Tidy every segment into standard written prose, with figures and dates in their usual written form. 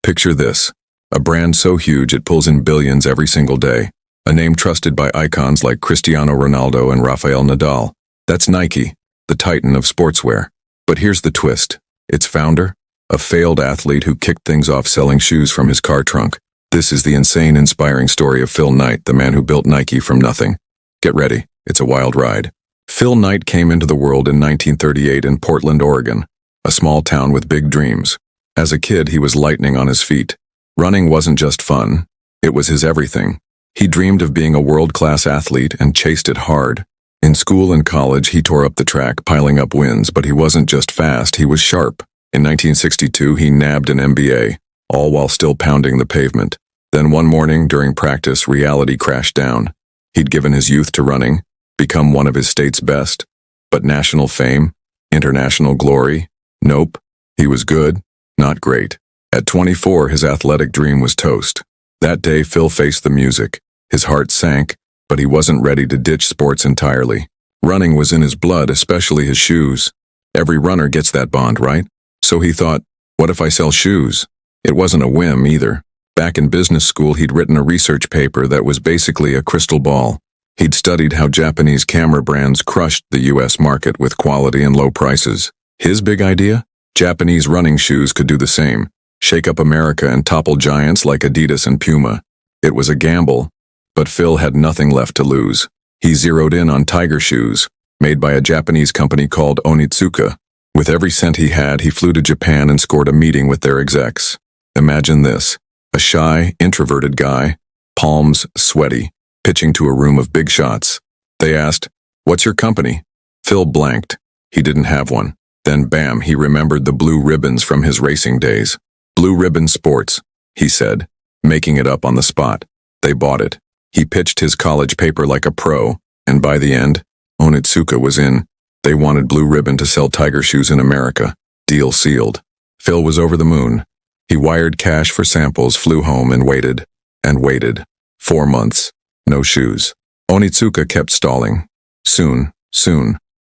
Picture this. A brand so huge it pulls in billions every single day. A name trusted by icons like Cristiano Ronaldo and Rafael Nadal. That's Nike, the titan of sportswear. But here's the twist. Its founder? A failed athlete who kicked things off selling shoes from his car trunk. This is the insane, inspiring story of Phil Knight, the man who built Nike from nothing. Get ready, it's a wild ride. Phil Knight came into the world in 1938 in Portland, Oregon, a small town with big dreams. As a kid, he was lightning on his feet. Running wasn't just fun, it was his everything. He dreamed of being a world-class athlete and chased it hard. In school and college, he tore up the track, piling up wins, but he wasn't just fast, he was sharp. In 1962, he nabbed an MBA, all while still pounding the pavement. Then one morning, during practice, reality crashed down. He'd given his youth to running, become one of his state's best. But national fame? International glory? Nope. He was good, not great. At 24, his athletic dream was toast. That day, Phil faced the music. His heart sank, but he wasn't ready to ditch sports entirely. Running was in his blood, especially his shoes. Every runner gets that bond, right? So he thought, what if I sell shoes? It wasn't a whim either. Back in business school, he'd written a research paper that was basically a crystal ball. He'd studied how Japanese camera brands crushed the US market with quality and low prices. His big idea? Japanese running shoes could do the same. Shake up America and topple giants like Adidas and Puma. It was a gamble, but Phil had nothing left to lose. He zeroed in on tiger shoes, made by a Japanese company called Onitsuka. With every cent he had, he flew to Japan and scored a meeting with their execs. Imagine this, a shy, introverted guy, palms sweaty, pitching to a room of big shots. They asked, "What's your company?" Phil blanked. He didn't have one. Then bam, he remembered the blue ribbons from his racing days. Blue Ribbon Sports, he said, making it up on the spot. They bought it. He pitched his college paper like a pro, and by the end, Onitsuka was in. They wanted Blue Ribbon to sell tiger shoes in America. Deal sealed. Phil was over the moon. He wired cash for samples, flew home, and waited. And waited. 4 months. No shoes. Onitsuka kept stalling. Soon.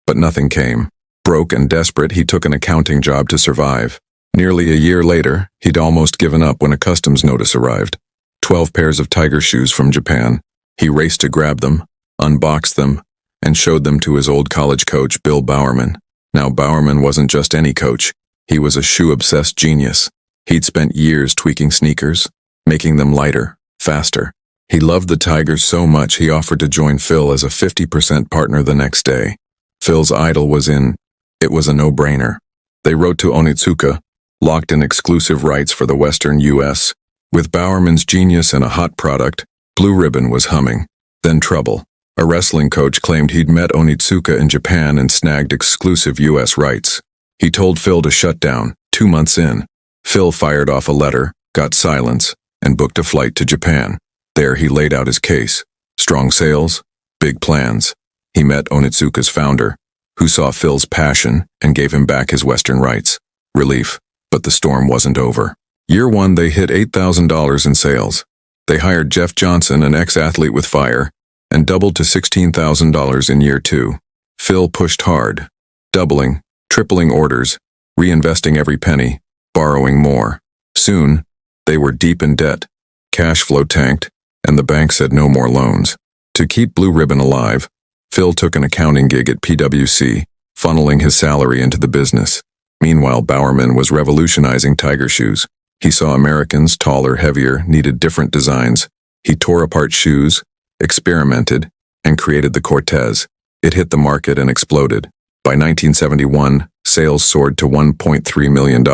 But nothing came. Broke and desperate, he took an accounting job to survive. Nearly a year later, he'd almost given up when a customs notice arrived. 12 pairs of tiger shoes from Japan. He raced to grab them, unboxed them, and showed them to his old college coach, Bill Bowerman. Now, Bowerman wasn't just any coach. He was a shoe-obsessed genius. He'd spent years tweaking sneakers, making them lighter, faster. He loved the tigers so much he offered to join Phil as a 50% partner the next day. Phil's idol was in. It was a no-brainer. They wrote to Onitsuka, locked in exclusive rights for the Western U.S. With Bowerman's genius and a hot product, Blue Ribbon was humming. Then trouble. A wrestling coach claimed he'd met Onitsuka in Japan and snagged exclusive U.S. rights. He told Phil to shut down. 2 months in, Phil fired off a letter, got silence, and booked a flight to Japan. There he laid out his case. Strong sales, big plans. He met Onitsuka's founder, who saw Phil's passion and gave him back his Western rights. Relief. But the storm wasn't over. Year 1, they hit $8,000 in sales. They hired Jeff Johnson, an ex-athlete with fire, and doubled to $16,000 in year 2. Phil pushed hard, doubling, tripling orders, reinvesting every penny, borrowing more. Soon, they were deep in debt. Cash flow tanked, and the bank said no more loans. To keep Blue Ribbon alive, Phil took an accounting gig at PwC, funneling his salary into the business. Meanwhile, Bowerman was revolutionizing tiger shoes. He saw Americans, taller, heavier, needed different designs. He tore apart shoes, experimented, and created the Cortez. It hit the market and exploded. By 1971, sales soared to $1.3 million.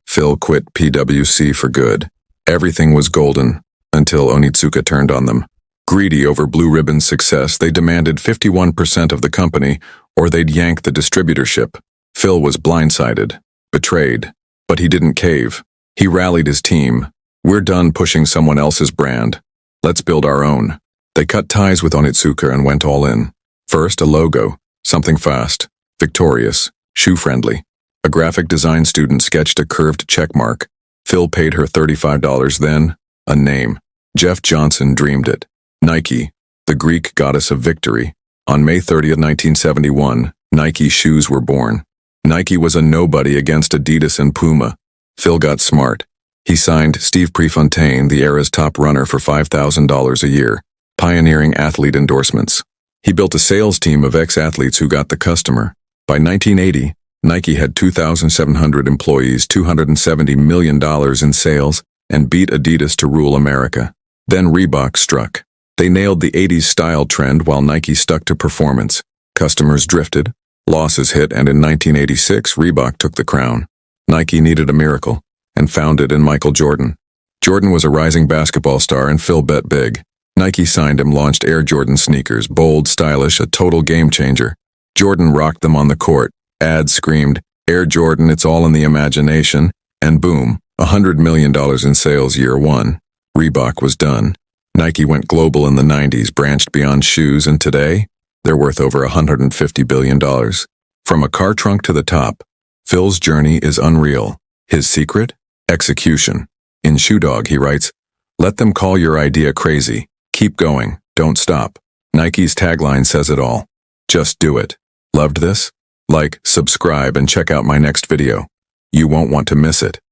Phil quit PwC for good. Everything was golden, until Onitsuka turned on them. Greedy over Blue Ribbon's success, they demanded 51% of the company, or they'd yank the distributorship. Phil was blindsided, betrayed, but he didn't cave. He rallied his team. "We're done pushing someone else's brand. Let's build our own." They cut ties with Onitsuka and went all in. First, a logo, something fast, victorious, shoe-friendly. A graphic design student sketched a curved check mark. Phil paid her $35 then, a name. Jeff Johnson dreamed it. Nike, the Greek goddess of victory. On May 30th, 1971, Nike shoes were born. Nike was a nobody against Adidas and Puma. Phil got smart. He signed Steve Prefontaine, the era's top runner, for $5,000 a year, pioneering athlete endorsements. He built a sales team of ex-athletes who got the customer. By 1980, Nike had 2,700 employees, $270 million in sales, and beat Adidas to rule America. Then Reebok struck. They nailed the 80s style trend while Nike stuck to performance. Customers drifted, losses hit, and in 1986, Reebok took the crown. Nike needed a miracle, and found it in Michael Jordan. Jordan was a rising basketball star, and Phil bet big. Nike signed him, launched Air Jordan sneakers, bold, stylish, a total game changer. Jordan rocked them on the court. Ads screamed, "Air Jordan, it's all in the imagination," and boom, $100 million in sales year one. Reebok was done. Nike went global in the 90s, branched beyond shoes, and today, they're worth over $150 billion. From a car trunk to the top, Phil's journey is unreal. His secret? Execution. In Shoe Dog, he writes, "Let them call your idea crazy. Keep going. Don't stop." Nike's tagline says it all. Just do it. Loved this? Like, subscribe, and check out my next video. You won't want to miss it.